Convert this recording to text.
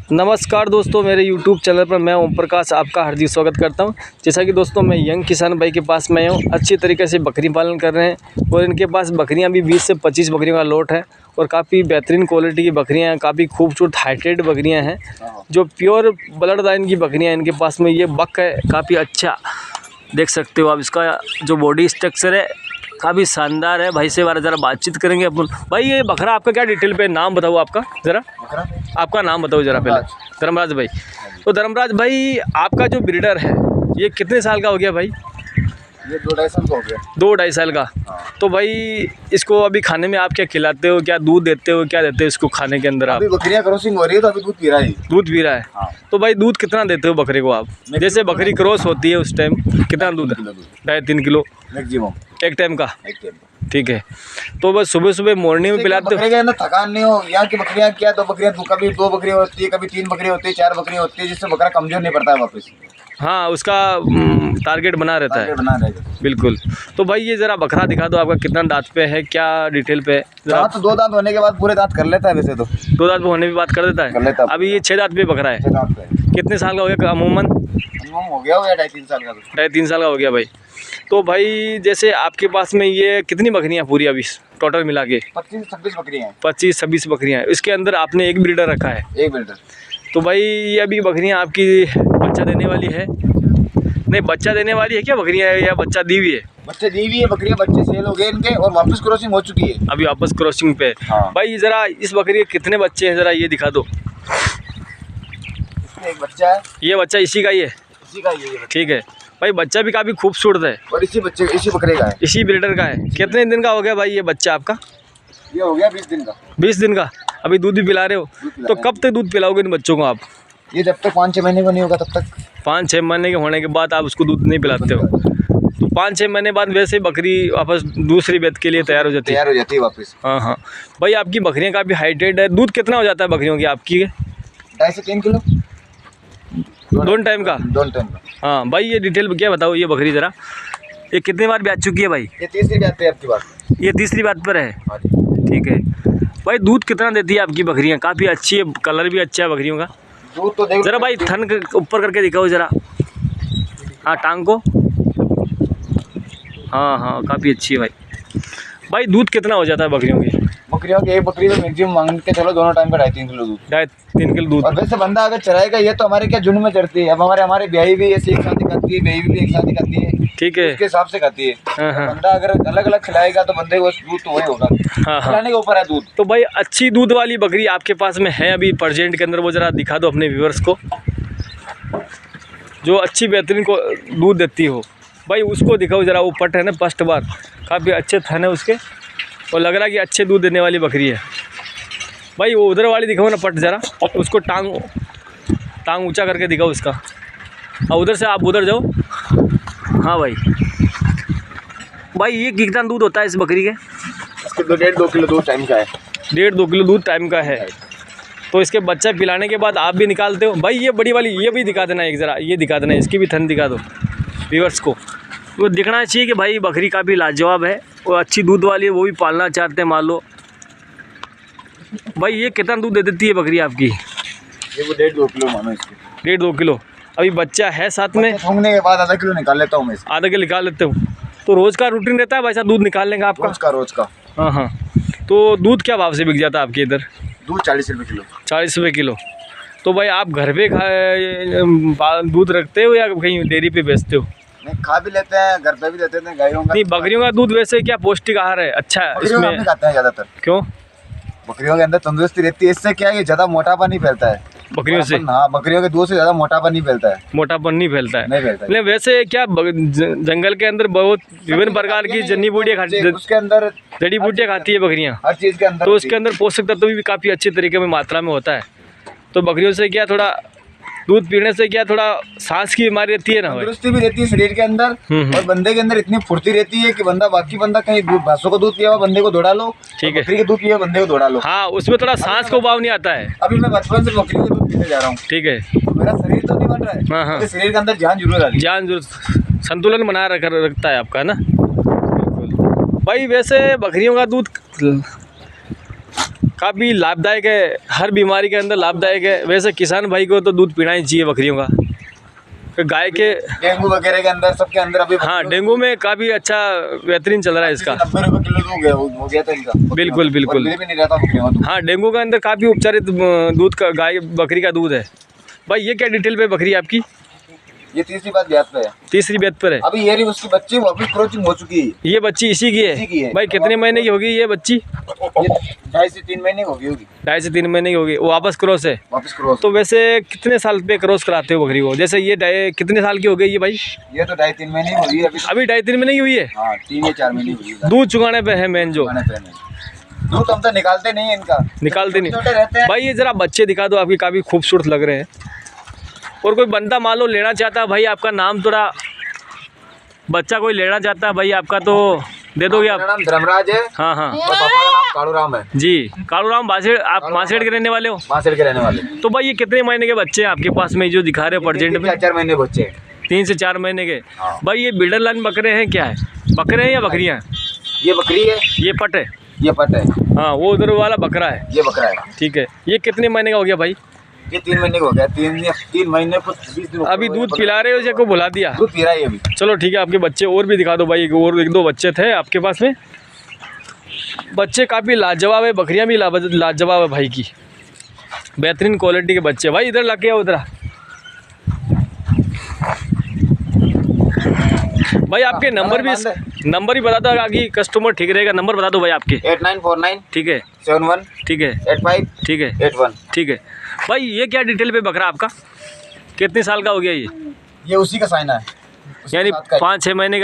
नमस्कार दोस्तों, मेरे YouTube चैनल पर मैं ओम प्रकाश आपका हार्दिक स्वागत करता हूं। जैसा कि दोस्तों मैं यंग किसान भाई के पास मैं हूं, अच्छी तरीके से बकरी पालन कर रहे हैं और इनके पास बकरियां भी 20 से 25 बकरियों का लॉट है और काफ़ी बेहतरीन क्वालिटी की बकरियां हैं, काफ़ी खूबसूरत हाइटेड बकरियां हैं जो प्योर ब्लड लाइन की बकरियां हैं। इनके पास में ये बक है, काफ़ी अच्छा देख सकते हो आप। इसका जो बॉडी स्ट्रक्चर है काफ़ी शानदार है। भाई से बारे ज़रा बातचीत करेंगे अपन। भाई ये बकरा आपका क्या डिटेल पे नाम बताओ आपका ज़रा, आपका नाम बताओ ज़रा पहले। धर्मराज भाई। तो धर्मराज भाई आपका जो ब्रीडर है ये कितने साल का हो गया भाई? ये 2-2.5 साल का हो गया। 2-2.5 साल का। तो भाई इसको अभी खाने में आप क्या खिलाते हो, क्या दूध देते हो, क्या देते हो इसको खाने के अंदर आप? अभी बकरियां क्रॉसिंग हो रही है तो अभी दूध पी रहा है। दूध पी रहा है। हाँ। तो भाई दूध कितना देते हो बकरे को आप? जैसे बकरी क्रॉस होती है उस टाइम कितना दूध? 2.5-3 किलो मैक्सिमम एक टाइम का। एक टाइम। ठीक है। तो बस सुबह सुबह मॉर्निंग में पिलाते हो? बकरे के अंदर थकान नहीं हो। यहाँ की बकरियां क्या, दो बकरियां, कभी 2 बकरियां होती है, कभी 3 बकरियां होती है, 4 बकरियां होती है, जिससे बकरा कमजोर नहीं पड़ता है वापस। हाँ, उसका टारगेट बना रहता है। बना रहेगा बिल्कुल। तो भाई ये ज़रा बकरा दिखा दो, आपका कितना दांत पे है, क्या डिटेल पे है? दांत तो 2 दांत होने के बाद पूरे दांत कर लेता है वैसे तो। 2 दांत पे होने की बात कर देता कर लेता है। है। अभी ये 6 दांत पे बकरा है। 6 दांत पे कितने साल का हो गया अमूमन? हो गया 2.5-3 साल का। 2.5-3 साल का हो गया भाई। तो भाई जैसे आपके पास में ये कितनी बकरियाँ पूरी अभी टोटल मिला के? 25-26 बकरियां हैं। 25-26 बकरियाँ हैं। इसके अंदर आपने एक ब्रीडर रखा है। एक बिल्डर। तो भाई ये अभी बकरियाँ आपकी बच्चा देने वाली है? नहीं, बच्चा देने वाली है क्या बकरियाँ है, या बच्चा दी हुई है? बच्चे दी हुई है बकरियां, बच्चे सेल हो गए इनके और वापस क्रॉसिंग हो चुकी है। अभी वापस क्रॉसिंग पे। हाँ। भाई ज़रा इस बकरी के कितने बच्चे हैं ज़रा ये दिखा दो। इसमें एक बच्चा है। ये बच्चा इसी का ही है? इसी का ये बच्चा। ठीक है भाई। बच्चा भी काफ़ी खूबसूरत है और इसी बकरे का है। इसी ब्रीडर का है। कितने दिन का हो गया भाई ये बच्चा आपका? ये हो गया 20 दिन का। 20 दिन का। अभी दूध भी पिला रहे हो? तो कब तक दूध पिलाओगे इन बच्चों को आप? ये जब तक 5-6 महीने का नहीं होगा तब तक। 5-6 महीने के होने के बाद आप उसको दूध नहीं पिलाते हो? तो 5-6 महीने बाद वैसे बकरी वापस दूसरी बेत के लिए तैयार हो जाती है वापस। हाँ हाँ। भाई आपकी बकरियाँ काफ़ी हाइटेड है। दूध कितना हो जाता है बकरियों की आपकी? 2.5 से 3 किलो। दोनों टाइम का? दोनों टाइम का। हाँ भाई। ये डिटेल क्या बताओ ये बकरी ज़रा, ये कितनी बार ब्याज चुकी है भाई? ये तीसरी बात है आपकी बात। ये तीसरी बात पर है। हाँ जी। ठीक है भाई। दूध कितना देती है आपकी बकरियाँ? काफ़ी अच्छी है, कलर भी अच्छा है बकरियों का। दूध तो देखो ज़रा भाई थन के ऊपर करके दिखाओ ज़रा। हाँ, टांग को। हाँ हाँ, काफ़ी अच्छी है भाई। भाई दूध कितना हो जाता है बकरियों की? बकरियों की एक बकरी तो मैक्सिमम मांग के चलो दोनों टाइम का 2.5-3 किलो दूध। 2.5-3 किलो दूध। और वैसे बंदा अगर चराएगा ये तो हमारे क्या झुंड में चढ़ती है। अब हमारे ब्याही भी ऐसे एक साथ ही खाती है, ब्याही भी एक साथ ही खाती है। ठीक है। उसके हिसाब से खाती है। हाँ। बंदा अगर अलग अलग खिलाएगा तो बंदे को दूध तो वही होगा। हाँ। खिलाने के ऊपर है दूध। तो भाई अच्छी दूध वाली बकरी आपके पास में है अभी प्रेजेंट के अंदर? वो ज़रा दिखा दो अपने व्यूअर्स को, जो अच्छी बेहतरीन को दूध देती हो। भाई उसको दिखाओ ज़रा। वो पट है ना, फर्स्ट बार काफ़ी अच्छे थन है उसके और लग रहा है कि अच्छे दूध देने वाली बकरी है। भाई वो उधर वाली दिखाओ ना पट ज़रा, उसको टांग ऊंचा करके दिखाओ उसका। हाँ, उधर से आप उधर जाओ। हाँ भाई। भाई ये कितना दूध होता है इस बकरी के? इसके 1.5-2 किलो दूध टाइम का है। 1.5-2 किलो दूध टाइम का है। तो इसके बच्चा पिलाने के बाद आप भी निकालते हो? भाई ये बड़ी वाली ये भी दिखा देना एक ज़रा, ये दिखा देना, इसकी भी थन दिखा दो व्यूअर्स को। वो दिखना चाहिए कि भाई बकरी काफ़ी लाजवाब है और अच्छी दूध वाली है, वो भी पालना चाहते हैं मान लो। भाई ये कितना दूध दे देती है बकरी आपकी? ये वो 1.5-2 किलो मानो इसके। 1.5-2 किलो। अभी बच्चा है साथ में? सूंघने के बाद आधा किलो निकाल लेता हूँ मैं इसका। आधा किलो निकाल लेते हो? तो रोज़ का रूटीन रहता है भाई साहब दूध निकालने का आपका? रोज का। हाँ हाँ। तो दूध क्या भाव से बिक जाता है आपके इधर? दूध 40 रुपये किलो। 40 रुपये किलो। तो भाई आप घर पे दूध रखते हो या कहीं डेयरी पे बेचते हो? नहीं, खा भी लेते हैं, घर पे भी देते हैं गायों का। नहीं, बकरियों का दूध वैसे क्या पौष्टिक आहार है, अच्छा है इसमें? खाते हैं ज़्यादातर। क्यों? बकरियों के अंदर तंदुरुस्ती रहती है, इससे क्या है ज़्यादा मोटापा नहीं फैलता है बकरियों से। हाँ, बकरियों के दूध से ज़्यादा मोटापा नहीं फैलता है। मोटापन नहीं फैलता है? नहीं फैलता है। नहीं, वैसे क्या जंगल के अंदर बहुत विभिन्न प्रकार की जड़ी बूटियाँ उसके अंदर जड़ी बूटियाँ खाती है बकरियाँ हर चीज़ के अंदर। तो उसके अंदर पोषक तत्व भी काफ़ी अच्छे तरीके में मात्रा में होता है। तो बकरियों से क्या थोड़ा दूध पीने से क्या थोड़ा सांस की बीमारी रहती है ना, तंदुरुस्ती भी रहती है शरीर के अंदर। और बंदे के अंदर इतनी फुर्ती रहती है कि बाकी बंदा कहीं भैंसों को दूध पिया हुआ बंदे को दौड़ा लो, ठीक है, बकरी के दूध पिया बंदे को दौड़ा लो। हाँ, उसमें थोड़ा सांस को भाव नहीं आता है। अभी मैं बचपन से बकरी के दूध पीने जा रहा हूँ। ठीक है। तो मेरा शरीर तो नहीं बन रहा है। हाँ। शरीर के अंदर जान जरूर आ रही है। जान जरूर संतुलन बना रखता है आपका, है ना? बिल्कुल भाई। वैसे बकरियों का दूध काफ़ी लाभदायक है, हर बीमारी के अंदर लाभदायक है। वैसे किसान भाई को तो दूध पीना ही चाहिए बकरियों का। गाय के डेंगू वगैरह के अंदर, सबके अंदर अभी हाँ, डेंगू में काफ़ी अच्छा बेहतरीन चल रहा है इसका। 90 रुपये किलो हो गया था इनका। बिल्कुल बिल्कुल। मिल भी नहीं रहा था बकरियों का। हाँ, डेंगू के अंदर काफ़ी उपचारित दूध का गाय बकरी का दूध है। भाई ये क्या डिटेल पे बकरी है आपकी? ये तीसरी बात ब्याज पे है। तीसरी बेत पर है। अभी ये रही उसकी बच्ची, वो अभी क्रॉचिंग हो चुकी है। ये बच्ची इसी की इसी की है। है। भाई कितने महीने की होगी ये बच्ची? ये 2.5 से 3 महीने होगी 2.5 से 3 महीने की होगी। वो वापस क्रॉस है। वापस क्रॉस। तो वैसे कितने साल पे क्रॉस कराते हो बकरी को? जैसे ये कितने साल की हो गई ये भाई? ये तो 2.5-3 महीने की होगी अभी। अभी 2.5-3 महीने की हुई है। हाँ, 3 या 4 महीने हुई है। दूध चुगाने पे है मेन जो। दूध हम तो निकालते नहीं है इनका। निकालते नहीं छोटे रहते हैं। भाई। ये जरा बच्चे दिखा दो, आपकी काफ़ी खूबसूरत लग रहे हैं। और कोई बंदा मान लो लेना चाहता है भाई, आपका नाम थोड़ा, बच्चा कोई लेना चाहता है भाई आपका तो दे दोगे आप? मेरा नाम धर्मराज है। हाँ हाँ और पापा का नाम कालूराम है जी। कालूराम बासेड़, आप मासेड़ के रहने वाले हो? मासेड़ के रहने वाले। तो भाई ये कितने महीने के बच्चे हैं आपके पास में जो दिखा रहे हो प्रेजेंट में? 4 महीने बच्चे हैं। 3 से 4 महीने के। हाँ। भाई ये बिल्डर लाइन बकरे हैं क्या है? बकरे हैं या बकरियाँ? ये बकरी है, ये पट है। ये पट है, हाँ, वो उधर वाला बकरा है। ये बकरा है। ठीक है। ये कितने महीने का हो गया भाई? ये 3 महीने का हो गया। 3 महीने कुछ 20 दिन। अभी दूध पिला रहे हो या को भुला दिया? दूध पी रहा है ये अभी। चलो ठीक है, आपके बच्चे और भी दिखा दो भाई। और 1-2 बच्चे थे आपके पास में। बच्चे काफ़ी लाजवाब है, बकरियां भी लाजवाब है भाई की, बेहतरीन क्वालिटी के बच्चे। भाई इधर लग गया उधर। भाई आपके नंबर ही बता दो आगे, कस्टमर ठीक रहेगा। नंबर बता दो भाई आपके। 8949 ठीक है 71 ठीक है 85 ठीक है 81। ठीक है। भाई ये क्या डिटेल पे बकरा आपका? कितने साल का हो गया ये? ये उसी का साइन है। यानी 5-6 महीने का